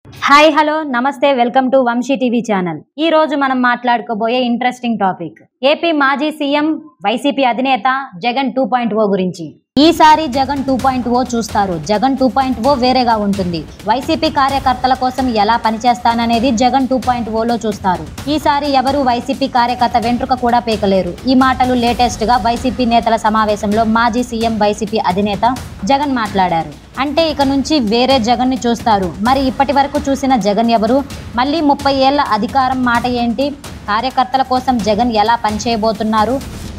Hi hello నమస్తే welcome to Vamshi TV channel. ఈ రోజు మనం మాట్లాడుకోబోయే ఇంట్రెస్టింగ్ టాపిక్ ఏపీ మాజీ సీఎం వైసీపీ అధినేత జగన్ 2.0 గురించి. ఈసారి జగన్ 2.0 చూస్తారు. జగన్ 2.0 వేరేగా ఉంటుంది. వైసీపీ కార్యకర్తల కోసం ఎలా పనిచేస్తాననేది జగన్ 2.0లో చూస్తారు. ఈసారి ఎవరు వైసీపీ కార్యకర్త వెంట్రుక కూడా పీకలేరు. ఈ మాటలు లేటెస్ట్ గా వైసీపీ నేతల సమావేశంలో మాజీ సీఎం వైసీపీ అధినేత జగన్ మాట్లాడారు. అంటే ఇక నుంచి వేరే జగన్ ని చూస్తారు. మరి ఇప్పటి వరకు చూసిన జగన్ ఎవరు? మళ్ళీ 30 ఏళ్ల అధికారం మాట ఏంటి? కార్యకర్తల కోసం జగన్ ఎలా పనిచేయబోతున్నారు?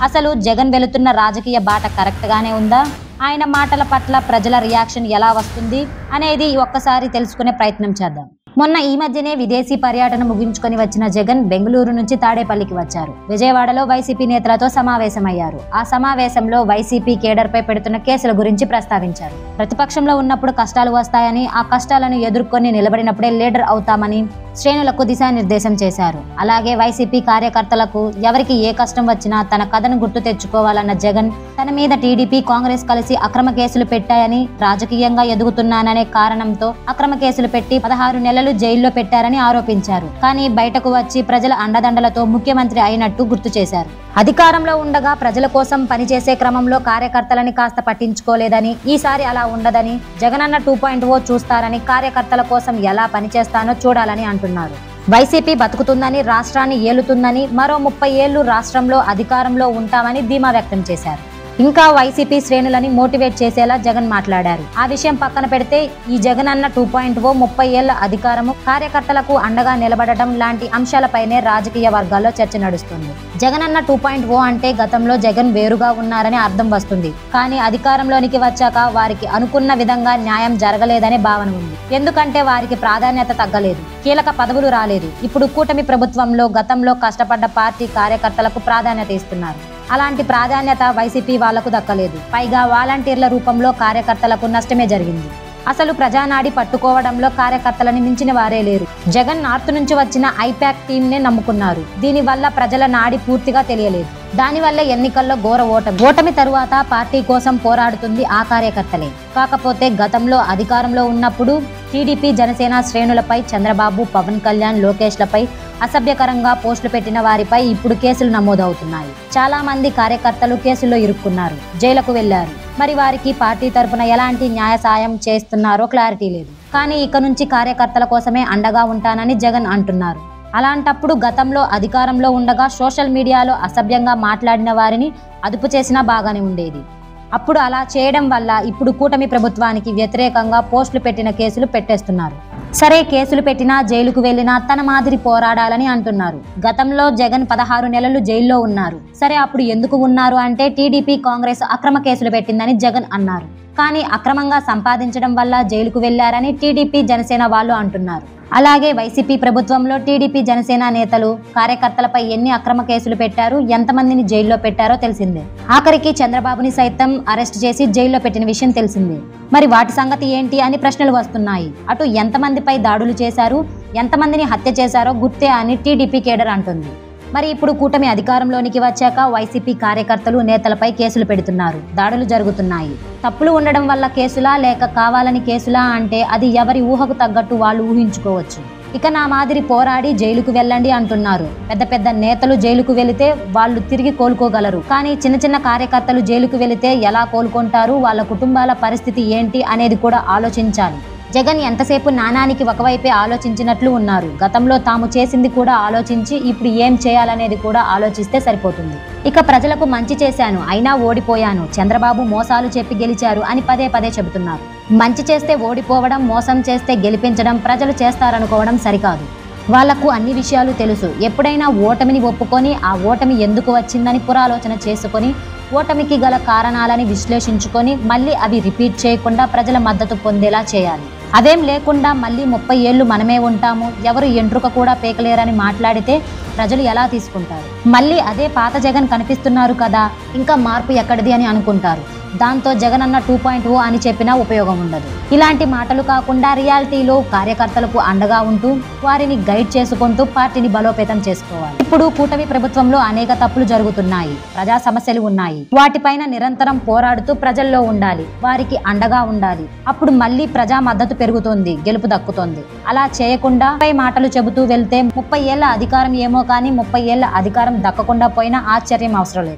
అసలు జగన్ వెళుతున్న రాజకీయ బాట కరెక్ట్ గానే ఉందా? ఆయన మాటల పట్ల ప్రజల రియాక్షన్ ఎలా వస్తుంది అనేది ఒక్కసారి తెలుసుకునే ప్రయత్నం చేద్దాం. మొన్న ఈ మధ్యనే విదేశీ పర్యటన ముగించుకొని వచ్చిన జగన్ బెంగళూరు నుంచి తాడేపల్లికి వచ్చారు. విజయవాడలో వైసీపీ నేతలతో సమావేశమయ్యారు. ఆ సమావేశంలో వైసీపీ కేడర్ పై పెడుతున్న కేసుల గురించి ప్రస్తావించారు. ప్రతిపక్షంలో ఉన్నప్పుడు కష్టాలు వస్తాయని, ఆ కష్టాలను ఎదుర్కొని నిలబడినప్పుడే లీడర్ అవుతామని శ్రేణులకు దిశానిర్దేశం చేశారు. అలాగే వైసీపీ కార్యకర్తలకు ఎవరికి ఏ కష్టం వచ్చినా తన కథను గుర్తు తెచ్చుకోవాలన్న జగన్ తన మీద టీడీపీ కాంగ్రెస్ కలిసి అక్రమ కేసులు పెట్టాయని, రాజకీయంగా ఎదుగుతున్నాననే కారణంతో అక్రమ కేసులు పెట్టి 16 నెలలు జైల్లో పెట్టారని ఆరోపించారు. కానీ బయటకు వచ్చి ప్రజల అండదండలతో ముఖ్యమంత్రి అయినట్టు గుర్తు చేశారు. అధికారంలో ఉండగా ప్రజల కోసం పనిచేసే క్రమంలో కార్యకర్తలని కాస్త పట్టించుకోలేదని, ఈసారి అలా ఉండదని, జగనన్న 2.0 చూస్తారని, కార్యకర్తల కోసం ఎలా పనిచేస్తానో చూడాలని అంటున్నారు. వైసీపీ బతుకుతుందని, రాష్ట్రాన్ని ఏలుతుందని, మరో 30 ఏళ్లు రాష్ట్రంలో అధికారంలో ఉంటామని ధీమా వ్యక్తం చేశారు. ఇంకా వైసీపీ శ్రేణులని మోటివేట్ చేసేలా జగన్ మాట్లాడారు. ఆ విషయం పక్కన పెడితే ఈ జగన్ అన్న 2.0 30 ఏళ్ల అధికారము, కార్యకర్తలకు అండగా నిలబడటం లాంటి అంశాలపైనే రాజకీయ వర్గాల్లో చర్చ నడుస్తుంది. జగన్ అన్న 2.0 అంటే గతంలో జగన్ వేరుగా ఉన్నారని అర్థం వస్తుంది. కానీ అధికారంలోనికి వచ్చాక వారికి అనుకున్న విధంగా న్యాయం జరగలేదనే భావన ఉంది. ఎందుకంటే వారికి ప్రాధాన్యత తగ్గలేదు, కీలక పదవులు రాలేదు. ఇప్పుడు కూటమి ప్రభుత్వంలో గతంలో కష్టపడ్డ పార్టీ కార్యకర్తలకు ప్రాధాన్యత ఇస్తున్నారు. అలాంటి ప్రాధాన్యత వైసీపీ వాళ్లకు దక్కలేదు. పైగా వాలంటీర్ల రూపంలో కార్యకర్తలకు నష్టమే జరిగింది. అసలు ప్రజానాడి పట్టుకోవడంలో కార్యకర్తలని మించిన వారే లేరు. జగన్ నార్త్ నుంచి వచ్చిన ఐపాక్ టీమ్ నే నమ్ముకున్నారు. దీనివల్ల ప్రజల నాడి పూర్తిగా తెలియలేదు. దానివల్ల ఎన్నికల్లో ఘోర ఓటమి తరువాత పార్టీ కోసం పోరాడుతుంది ఆ కార్యకర్తలే. కాకపోతే గతంలో అధికారంలో ఉన్నప్పుడు టీడీపీ జనసేన శ్రేణులపై చంద్రబాబు, పవన్ కళ్యాణ్, లోకేష్లపై అసభ్యకరంగా పోస్టులు పెట్టిన వారిపై ఇప్పుడు కేసులు నమోదవుతున్నాయి. చాలా మంది కార్యకర్తలు కేసుల్లో ఇరుక్కున్నారు, జైలుకు వెళ్లారు. మరి వారికి పార్టీ తరఫున ఎలాంటి న్యాయ సాయం చేస్తున్నారో క్లారిటీ లేదు. కానీ ఇక నుంచి కార్యకర్తల కోసమే అండగా ఉంటానని జగన్ అంటున్నారు. అలాంటప్పుడు గతంలో అధికారంలో ఉండగా సోషల్ మీడియాలో అసభ్యంగా మాట్లాడిన వారిని అదుపు చేసినా బాగానే ఉండేది. అప్పుడు అలా చేయడం వల్ల ఇప్పుడు కూటమి ప్రభుత్వానికి వ్యతిరేకంగా పోస్టులు పెట్టిన కేసులు పెట్టేస్తున్నారు. సరే, కేసులు పెట్టినా జైలుకు వెళ్లినా తన మాదిరి పోరాడాలని అంటున్నారు. గతంలో జగన్ 16 నెలలు జైల్లో ఉన్నారు. సరే, అప్పుడు ఎందుకు ఉన్నారు అంటే టీడీపీ కాంగ్రెస్ అక్రమ కేసులు పెట్టిందని జగన్ అన్నారు. కానీ అక్రమంగా సంపాదించడం వల్ల జైలుకు వెళ్లారని టీడీపీ జనసేన వాళ్ళు అంటున్నారు. అలాగే వైసీపీ ప్రభుత్వంలో టీడీపీ జనసేన నేతలు కార్యకర్తలపై ఎన్ని అక్రమ కేసులు పెట్టారు, ఎంతమందిని జైల్లో పెట్టారో తెలిసిందే. ఆఖరికి చంద్రబాబుని సైతం అరెస్ట్ చేసి జైల్లో పెట్టిన విషయం తెలిసిందే. మరి వాటి సంగతి ఏంటి అని ప్రశ్నలు వస్తున్నాయి. అటు ఎంతమందిపై దాడులు చేశారు, ఎంతమందిని హత్య చేశారో గుర్తే అని టీడీపీ కేడర్ అంటుంది. మరి ఇప్పుడు కూటమి అధికారంలోనికి వచ్చాక వైసీపీ కార్యకర్తలు నేతలపై కేసులు పెడుతున్నారు, దాడులు జరుగుతున్నాయి. తప్పులు ఉండడం వల్ల కేసులా, లేక కావాలని కేసులా అంటే అది ఎవరి ఊహకు తగ్గట్టు వాళ్ళు ఊహించుకోవచ్చు. ఇక నా మాదిరి పోరాడి జైలుకు వెళ్ళండి అంటున్నారు. పెద్ద పెద్ద నేతలు జైలుకు వెళితే వాళ్ళు తిరిగి కోలుకోగలరు. కానీ చిన్న చిన్న కార్యకర్తలు జైలుకు వెళితే ఎలా కోలుకుంటారు, వాళ్ళ కుటుంబాల పరిస్థితి ఏంటి అనేది కూడా ఆలోచించాలి. జగన్ ఎంతసేపు నాణానికి ఒకవైపే ఆలోచించినట్లు ఉన్నారు. గతంలో తాము చేసింది కూడా ఆలోచించి ఇప్పుడు ఏం చేయాలనేది కూడా ఆలోచిస్తే సరిపోతుంది. ఇక ప్రజలకు మంచి చేశాను, అయినా ఓడిపోయాను, చంద్రబాబు మోసాలు చెప్పి గెలిచారు అని పదే పదే చెబుతున్నారు. మంచి చేస్తే ఓడిపోవడం, మోసం చేస్తే గెలిపించడం ప్రజలు చేస్తారనుకోవడం సరికాదు. వాళ్లకు అన్ని విషయాలు తెలుసు. ఎప్పుడైనా ఓటమిని ఒప్పుకొని ఆ ఓటమి ఎందుకు వచ్చిందని పురాలోచన చేసుకొని ఓటమికి గల కారణాలని విశ్లేషించుకొని మళ్ళీ అవి రిపీట్ చేయకుండా ప్రజల మద్దతు పొందేలా చేయాలి. అదేం లేకుండా మళ్ళీ 30 ఏళ్లు మనమే ఉంటాము, ఎవరు ఎంట్రుక కూడా పేకలేరని మాట్లాడితే ప్రజలు ఎలా తీసుకుంటారు? మళ్ళీ అదే పాత జగన్ కనిపిస్తున్నారు కదా, ఇంకా మార్పు ఎక్కడిది అని అనుకుంటారు. దాంతో జగనన్న 2.0 అని చెప్పినా ఉపయోగం ఉండదు. ఇలాంటి మాటలు కాకుండా రియాలిటీలో కార్యకర్తలకు అండగా ఉంటూ వారిని గైడ్ చేసుకుంటూ పార్టీని బలోపేతం చేసుకోవాలి. ఇప్పుడు కూటమి ప్రభుత్వంలో అనేక తప్పులు జరుగుతున్నాయి, ప్రజా సమస్యలు ఉన్నాయి. వాటిపైన నిరంతరం పోరాడుతూ ప్రజల్లో ఉండాలి, వారికి అండగా ఉండాలి. అప్పుడు మళ్ళీ ప్రజా మద్దతు పెరుగుతుంది, గెలుపు దక్కుతుంది. అలా చేయకుండా మాటలు చెబుతూ వెళ్తే 30 ఏళ్ల అధికారం ఏమో కానీ 30 ఏళ్ల అధికారం దక్కకుండా పోయినా ఆశ్చర్యం అవసరం లేదు.